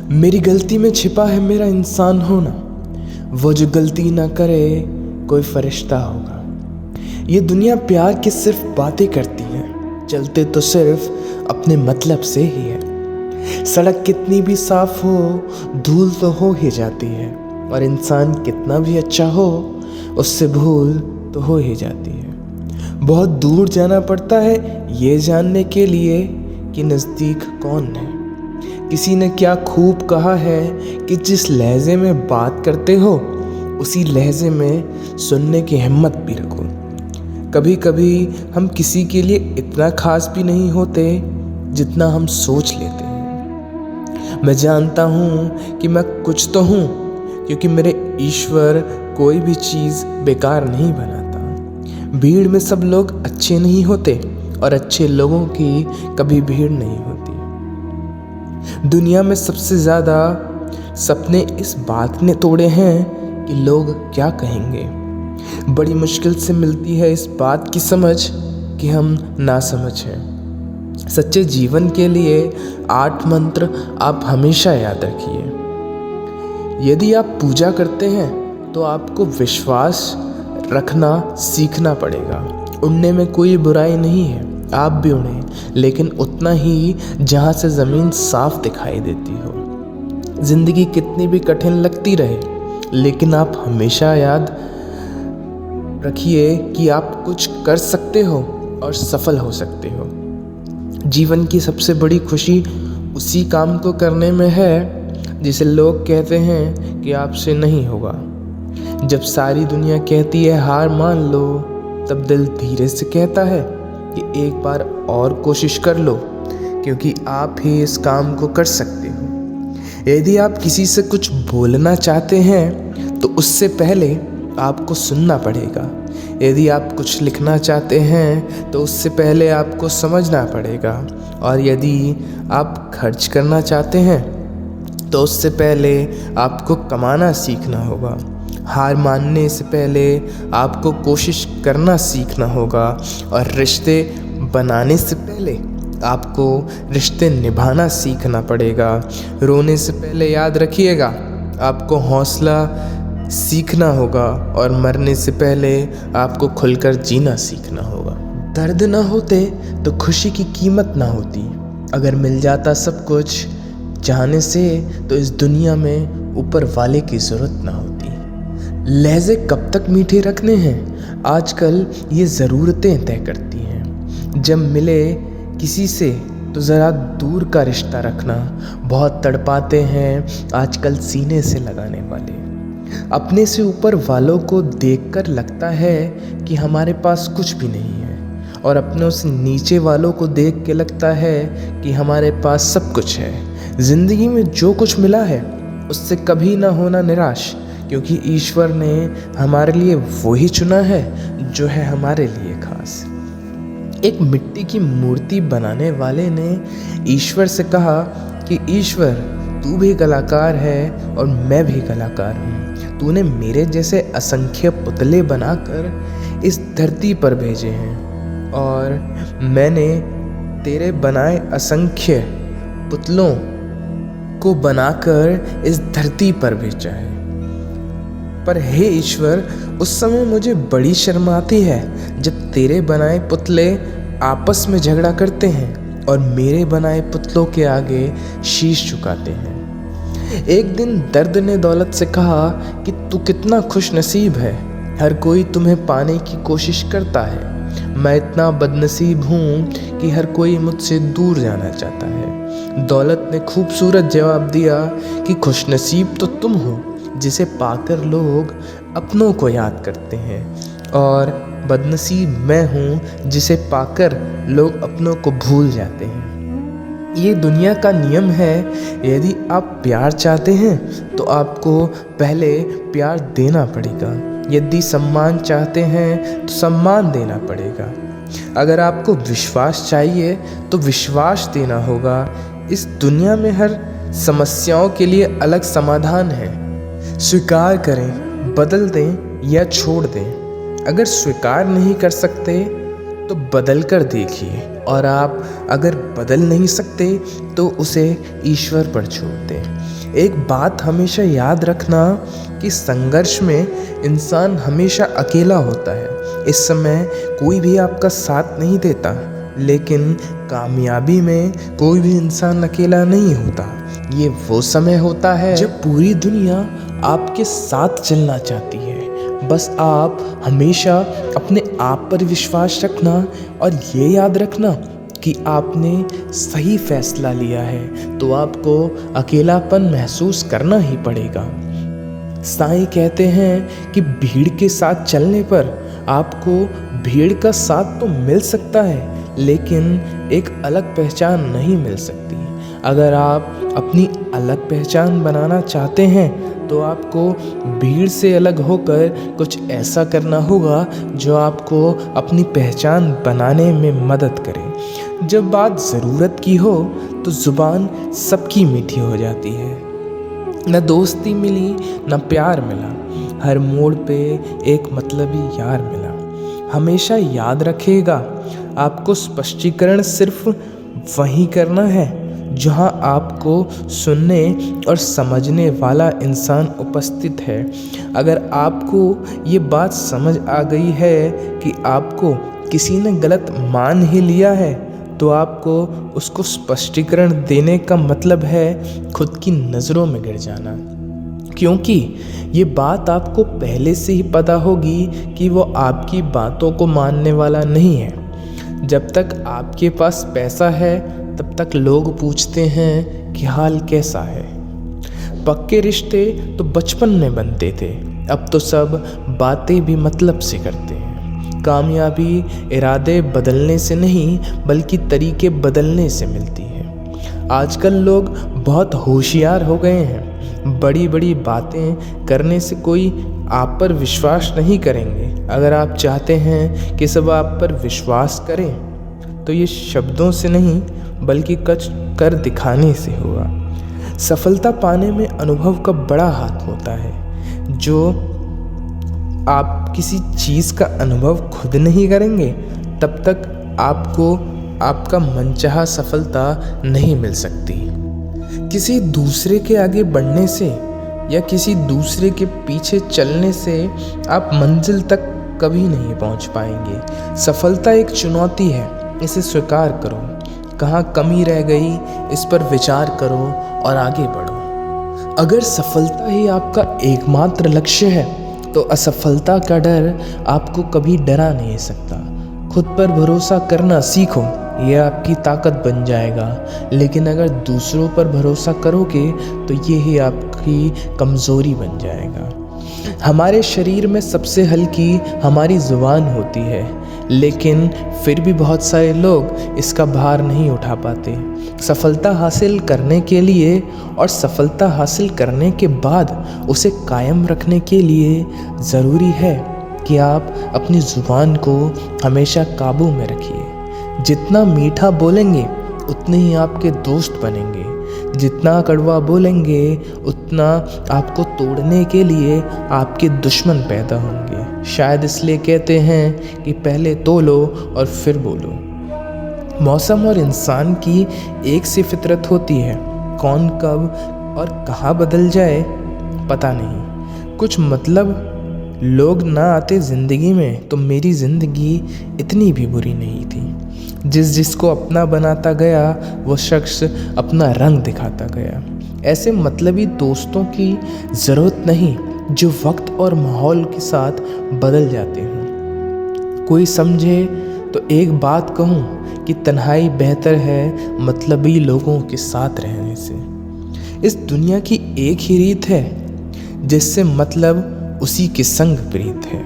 मेरी गलती में छिपा है मेरा इंसान होना। वो जो गलती ना करे कोई फरिश्ता होगा। ये दुनिया प्यार की सिर्फ बातें करती है, चलते तो सिर्फ अपने मतलब से ही है। सड़क कितनी भी साफ हो धूल तो हो ही जाती है, और इंसान कितना भी अच्छा हो उससे भूल तो हो ही जाती है। बहुत दूर जाना पड़ता है ये जानने के लिए कि नज़दीक कौन है। किसी ने क्या खूब कहा है कि जिस लहजे में बात करते हो उसी लहजे में सुनने की हिम्मत भी रखो। कभी कभी हम किसी के लिए इतना खास भी नहीं होते जितना हम सोच लेते हैं। मैं जानता हूँ कि मैं कुछ तो हूँ, क्योंकि मेरे ईश्वर कोई भी चीज़ बेकार नहीं बनाता। भीड़ में सब लोग अच्छे नहीं होते, और अच्छे लोगों की कभी भीड़ नहीं होती। दुनिया में सबसे ज़्यादा सपने इस बात ने तोड़े हैं कि लोग क्या कहेंगे। बड़ी मुश्किल से मिलती है इस बात की समझ कि हम नासमझ हैं। सच्चे जीवन के लिए 8 मंत्र आप हमेशा याद रखिए। यदि आप पूजा करते हैं तो आपको विश्वास रखना सीखना पड़ेगा। उड़ने में कोई बुराई नहीं है, आप भी उड़ें, लेकिन उतना ही जहाँ से ज़मीन साफ दिखाई देती हो। ज़िंदगी कितनी भी कठिन लगती रहे, लेकिन आप हमेशा याद रखिए कि आप कुछ कर सकते हो और सफल हो सकते हो। जीवन की सबसे बड़ी खुशी उसी काम को करने में है जिसे लोग कहते हैं कि आपसे नहीं होगा। जब सारी दुनिया कहती है हार मान लो, तब दिल धीरे से कहता है कि एक बार और कोशिश कर लो, क्योंकि आप ही इस काम को कर सकते हो। यदि आप किसी से कुछ बोलना चाहते हैं तो उससे पहले आपको सुनना पड़ेगा। यदि आप कुछ लिखना चाहते हैं तो उससे पहले आपको समझना पड़ेगा। और यदि आप खर्च करना चाहते हैं तो उससे पहले आपको कमाना सीखना होगा। हार मानने से पहले आपको कोशिश करना सीखना होगा, और रिश्ते बनाने से पहले आपको रिश्ते निभाना सीखना पड़ेगा। रोने से पहले याद रखिएगा आपको हौसला सीखना होगा, और मरने से पहले आपको खुलकर जीना सीखना होगा। दर्द ना होते तो खुशी की कीमत ना होती। अगर मिल जाता सब कुछ चाहने से तो इस दुनिया में ऊपर वाले की ज़रूरत ना होती। लहजे कब तक मीठे रखने हैं, आजकल ये ज़रूरतें तय करती हैं। जब मिले किसी से तो ज़रा दूर का रिश्ता रखना। बहुत तड़पाते हैं आजकल सीने से लगाने वाले। अपने से ऊपर वालों को देखकर लगता है कि हमारे पास कुछ भी नहीं है, और अपनों से नीचे वालों को देख के लगता है कि हमारे पास सब कुछ है। ज़िंदगी में जो कुछ मिला है उससे कभी ना होना निराश, क्योंकि ईश्वर ने हमारे लिए वही चुना है जो है हमारे लिए खास। एक मिट्टी की मूर्ति बनाने वाले ने ईश्वर से कहा कि ईश्वर, तू भी कलाकार है और मैं भी कलाकार हूँ। तूने मेरे जैसे असंख्य पुतले बनाकर इस धरती पर भेजे हैं, और मैंने तेरे बनाए असंख्य पुतलों को बनाकर इस धरती पर भेजा है। पर हे ईश्वर, उस समय मुझे बड़ी शर्म आती है जब तेरे बनाए पुतले आपस में झगड़ा करते हैं और मेरे बनाए पुतलों के आगे शीश झुकाते हैं। एक दिन दर्द ने दौलत से कहा कि तू कितना खुश नसीब है, हर कोई तुम्हें पाने की कोशिश करता है। मैं इतना बदनसीब हूँ कि हर कोई मुझसे दूर जाना चाहता है। दौलत ने खूबसूरत जवाब दिया कि खुशनसीब तो तुम हो जिसे पाकर लोग अपनों को याद करते हैं, और बदनसीब मैं हूँ जिसे पाकर लोग अपनों को भूल जाते हैं। ये दुनिया का नियम है। यदि आप प्यार चाहते हैं तो आपको पहले प्यार देना पड़ेगा। यदि सम्मान चाहते हैं तो सम्मान देना पड़ेगा। अगर आपको विश्वास चाहिए तो विश्वास देना होगा। इस दुनिया में हर समस्याओं के लिए अलग समाधान है। स्वीकार करें, बदल दें या छोड़ दें। अगर स्वीकार नहीं कर सकते तो बदल कर देखिए, और आप अगर बदल नहीं सकते तो उसे ईश्वर पर छोड़ दें। एक बात हमेशा याद रखना कि संघर्ष में इंसान हमेशा अकेला होता है। इस समय कोई भी आपका साथ नहीं देता, लेकिन कामयाबी में कोई भी इंसान अकेला नहीं होता। ये वो समय होता है जब पूरी दुनिया आपके साथ चलना चाहती है। बस आप हमेशा अपने आप पर विश्वास रखना और ये याद रखना कि आपने सही फैसला लिया है तो आपको अकेलापन महसूस करना ही पड़ेगा। साईं कहते हैं कि भीड़ के साथ चलने पर आपको भीड़ का साथ तो मिल सकता है, लेकिन एक अलग पहचान नहीं मिल सकती। अगर आप अपनी अलग पहचान बनाना चाहते हैं तो आपको भीड़ से अलग होकर कुछ ऐसा करना होगा जो आपको अपनी पहचान बनाने में मदद करे। जब बात ज़रूरत की हो तो ज़ुबान सबकी मीठी हो जाती है। न दोस्ती मिली न प्यार मिला, हर मोड़ पे एक मतलबी यार मिला। हमेशा याद रखिएगा, आपको स्पष्टीकरण सिर्फ वही करना है जहां आपको सुनने और समझने वाला इंसान उपस्थित है। अगर आपको ये बात समझ आ गई है कि आपको किसी ने गलत मान ही लिया है, तो आपको उसको स्पष्टीकरण देने का मतलब है खुद की नज़रों में गिर जाना, क्योंकि ये बात आपको पहले से ही पता होगी कि वो आपकी बातों को मानने वाला नहीं है। जब तक आपके पास पैसा है तब तक लोग पूछते हैं कि हाल कैसा है। पक्के रिश्ते तो बचपन में बनते थे, अब तो सब बातें भी मतलब से करते हैं। कामयाबी इरादे बदलने से नहीं बल्कि तरीके बदलने से मिलती है। आजकल लोग बहुत होशियार हो गए हैं। बड़ी बड़ी बातें करने से कोई आप पर विश्वास नहीं करेंगे। अगर आप चाहते हैं कि सब आप पर विश्वास करें तो ये शब्दों से नहीं बल्कि कुछ कर दिखाने से होगा। सफलता पाने में अनुभव का बड़ा हाथ होता है। जो आप किसी चीज़ का अनुभव खुद नहीं करेंगे तब तक आपको आपका मनचाहा सफलता नहीं मिल सकती। किसी दूसरे के आगे बढ़ने से या किसी दूसरे के पीछे चलने से आप मंजिल तक कभी नहीं पहुंच पाएंगे। सफलता एक चुनौती है, इसे स्वीकार करो। कहाँ कमी रह गई इस पर विचार करो और आगे बढ़ो। अगर सफलता ही आपका एकमात्र लक्ष्य है तो असफलता का डर आपको कभी डरा नहीं सकता। खुद पर भरोसा करना सीखो, यह आपकी ताकत बन जाएगा। लेकिन अगर दूसरों पर भरोसा करोगे तो ये ही आपकी कमज़ोरी बन जाएगा। हमारे शरीर में सबसे हल्की हमारी ज़ुबान होती है, लेकिन फिर भी बहुत सारे लोग इसका भार नहीं उठा पाते। सफलता हासिल करने के लिए और सफलता हासिल करने के बाद उसे कायम रखने के लिए ज़रूरी है कि आप अपनी ज़ुबान को हमेशा काबू में रखिए। जितना मीठा बोलेंगे उतने ही आपके दोस्त बनेंगे, जितना कड़वा बोलेंगे उतना आपको तोड़ने के लिए आपके दुश्मन पैदा होंगे। शायद इसलिए कहते हैं कि पहले तोलो और फिर बोलो। मौसम और इंसान की एक सी फितरत होती है, कौन कब और कहाँ बदल जाए पता नहीं। कुछ मतलब लोग ना आते ज़िंदगी में तो मेरी ज़िंदगी इतनी भी बुरी नहीं थी। जिसको अपना बनाता गया वो शख्स अपना रंग दिखाता गया। ऐसे मतलबी दोस्तों की ज़रूरत नहीं जो वक्त और माहौल के साथ बदल जाते हों। कोई समझे तो एक बात कहूँ कि तन्हाई बेहतर है मतलबी लोगों के साथ रहने से। इस दुनिया की एक ही रीत है, जिससे मतलब उसी के संग प्रीत है।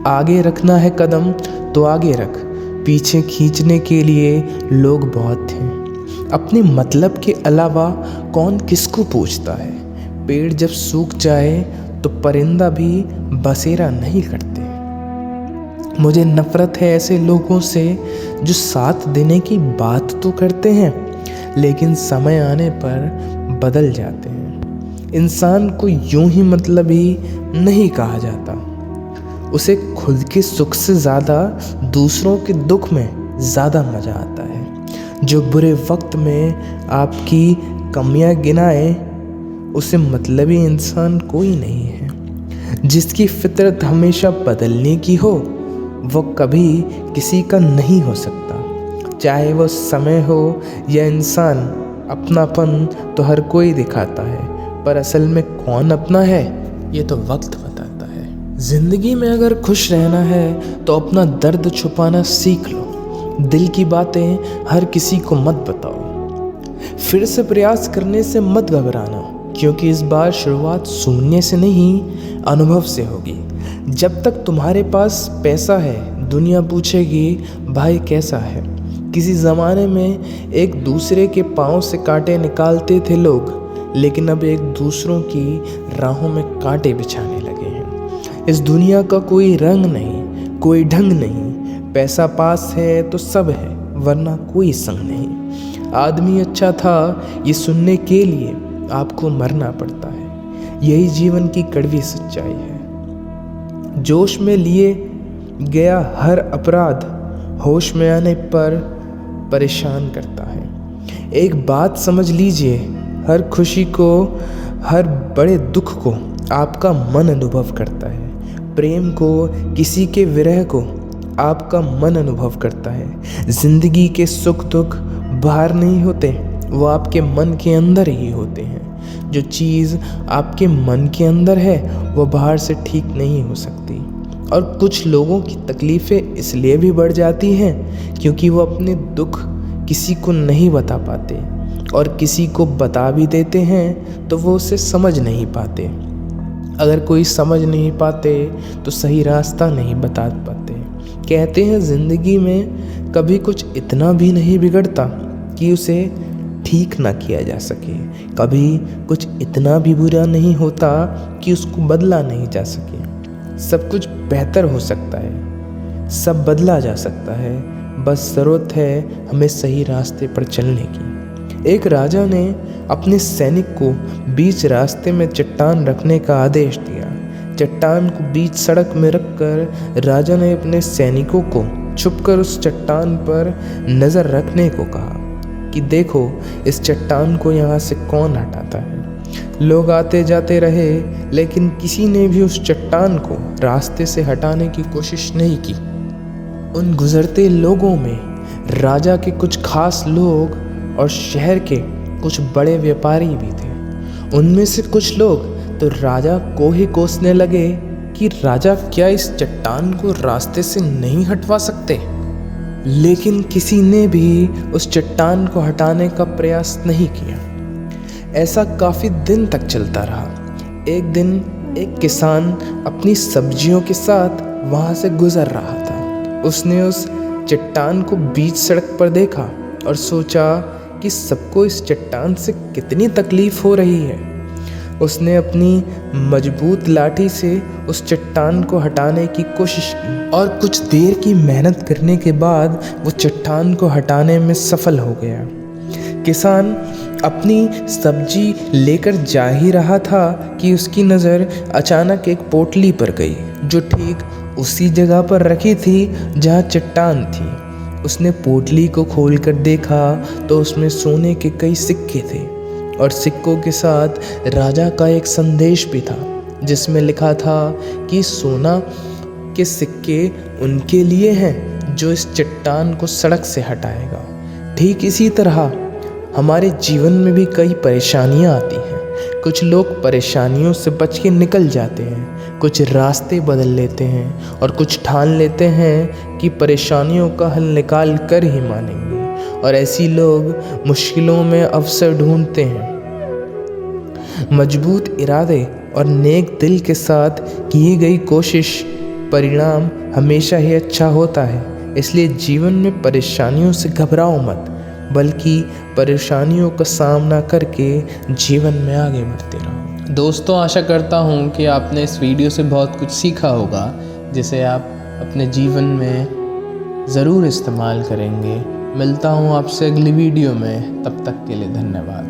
आगे रखना है कदम तो आगे रख, पीछे खींचने के लिए लोग बहुत हैं। अपने मतलब के अलावा कौन किसको पूछता है। पेड़ जब सूख जाए तो परिंदा भी बसेरा नहीं करते। मुझे नफरत है ऐसे लोगों से जो साथ देने की बात तो करते हैं लेकिन समय आने पर बदल जाते हैं। इंसान को यूं ही मतलबी नहीं कहा जाता, उसे खुद के सुख से ज़्यादा दूसरों के दुख में ज़्यादा मज़ा आता है। जो बुरे वक्त में आपकी कमियां गिनाए उसे मतलबी इंसान कोई नहीं है। जिसकी फितरत हमेशा बदलने की हो वो कभी किसी का नहीं हो सकता। चाहे वो समय हो या इंसान, अपनापन तो हर कोई दिखाता है, पर असल में कौन अपना है ये तो वक्त बताता है। ज़िंदगी में अगर खुश रहना है तो अपना दर्द छुपाना सीख लो। दिल की बातें हर किसी को मत बताओ। फिर से प्रयास करने से मत घबराना, क्योंकि इस बार शुरुआत शून्य से नहीं अनुभव से होगी। जब तक तुम्हारे पास पैसा है दुनिया पूछेगी भाई कैसा है। किसी ज़माने में एक दूसरे के पाँव से कांटे निकालते थे लोग, लेकिन अब एक दूसरों की राहों में कांटे बिछाने लगे हैं। इस दुनिया का कोई रंग नहीं, कोई ढंग नहीं। पैसा पास है तो सब है, वरना कोई संग नहीं। आदमी अच्छा था ये सुनने के लिए आपको मरना पड़ता है। यही जीवन की कड़वी सच्चाई है। जोश में लिए गया हर अपराध होश में आने पर परेशान करता है। एक बात समझ लीजिए, हर खुशी को, हर बड़े दुख को आपका मन अनुभव करता है। प्रेम को, किसी के विरह को आपका मन अनुभव करता है। जिंदगी के सुख दुख बाहर नहीं होते, वो आपके मन के अंदर ही होते हैं। जो चीज़ आपके मन के अंदर है वो बाहर से ठीक नहीं हो सकती। और कुछ लोगों की तकलीफ़ें इसलिए भी बढ़ जाती हैं क्योंकि वो अपने दुख किसी को नहीं बता पाते, और किसी को बता भी देते हैं तो वो उसे समझ नहीं पाते। अगर कोई समझ नहीं पाते तो सही रास्ता नहीं बता पाते। कहते हैं ज़िंदगी में कभी कुछ इतना भी नहीं बिगड़ता कि उसे ठीक ना किया जा सके। कभी कुछ इतना भी बुरा नहीं होता कि उसको बदला नहीं जा सके। सब कुछ बेहतर हो सकता है, सब बदला जा सकता है, बस ज़रूरत है हमें सही रास्ते पर चलने की। एक राजा ने अपने सैनिक को बीच रास्ते में चट्टान रखने का आदेश दिया। चट्टान को बीच सड़क में रखकर राजा ने अपने सैनिकों को छुपकर उस चट्टान पर नज़र रखने को कहा कि देखो इस चट्टान को यहाँ से कौन हटाता है। लोग आते जाते रहे, लेकिन किसी ने भी उस चट्टान को रास्ते से हटाने की कोशिश नहीं की। उन गुजरते लोगों में राजा के कुछ खास लोग और शहर के कुछ बड़े व्यापारी भी थे। उनमें से कुछ लोग तो राजा को ही कोसने लगे कि राजा क्या इस चट्टान को रास्ते से नहीं हटवा सकते। लेकिन किसी ने भी उस चट्टान को हटाने का प्रयास नहीं किया। ऐसा काफ़ी दिन तक चलता रहा। एक दिन एक किसान अपनी सब्जियों के साथ वहाँ से गुजर रहा था। उसने उस चट्टान को बीच सड़क पर देखा और सोचा कि सबको इस चट्टान से कितनी तकलीफ़ हो रही है। उसने अपनी मजबूत लाठी से उस चट्टान को हटाने की कोशिश की और कुछ देर की मेहनत करने के बाद वो चट्टान को हटाने में सफल हो गया। किसान अपनी सब्जी लेकर जा ही रहा था कि उसकी नज़र अचानक एक पोटली पर गई जो ठीक उसी जगह पर रखी थी जहाँ चट्टान थी। उसने पोटली को खोलकर देखा तो उसमें सोने के कई सिक्के थे और सिक्कों के साथ राजा का एक संदेश भी था जिसमें लिखा था कि सोना के सिक्के उनके लिए हैं जो इस चट्टान को सड़क से हटाएगा। ठीक इसी तरह हमारे जीवन में भी कई परेशानियां आती हैं। कुछ लोग परेशानियों से बच के निकल जाते हैं, कुछ रास्ते बदल लेते हैं और कुछ ठान लेते हैं कि परेशानियों का हल निकाल कर ही मानेंगे। और ऐसी लोग मुश्किलों में अवसर ढूंढते हैं। मजबूत इरादे और नेक दिल के साथ की गई कोशिश परिणाम हमेशा ही अच्छा होता है। इसलिए जीवन में परेशानियों से घबराओ मत, बल्कि परेशानियों का सामना करके जीवन में आगे बढ़ते रहो। दोस्तों, आशा करता हूँ कि आपने इस वीडियो से बहुत कुछ सीखा होगा जिसे आप अपने जीवन में ज़रूर इस्तेमाल करेंगे। मिलता हूँ आपसे अगली वीडियो में, तब तक के लिए धन्यवाद।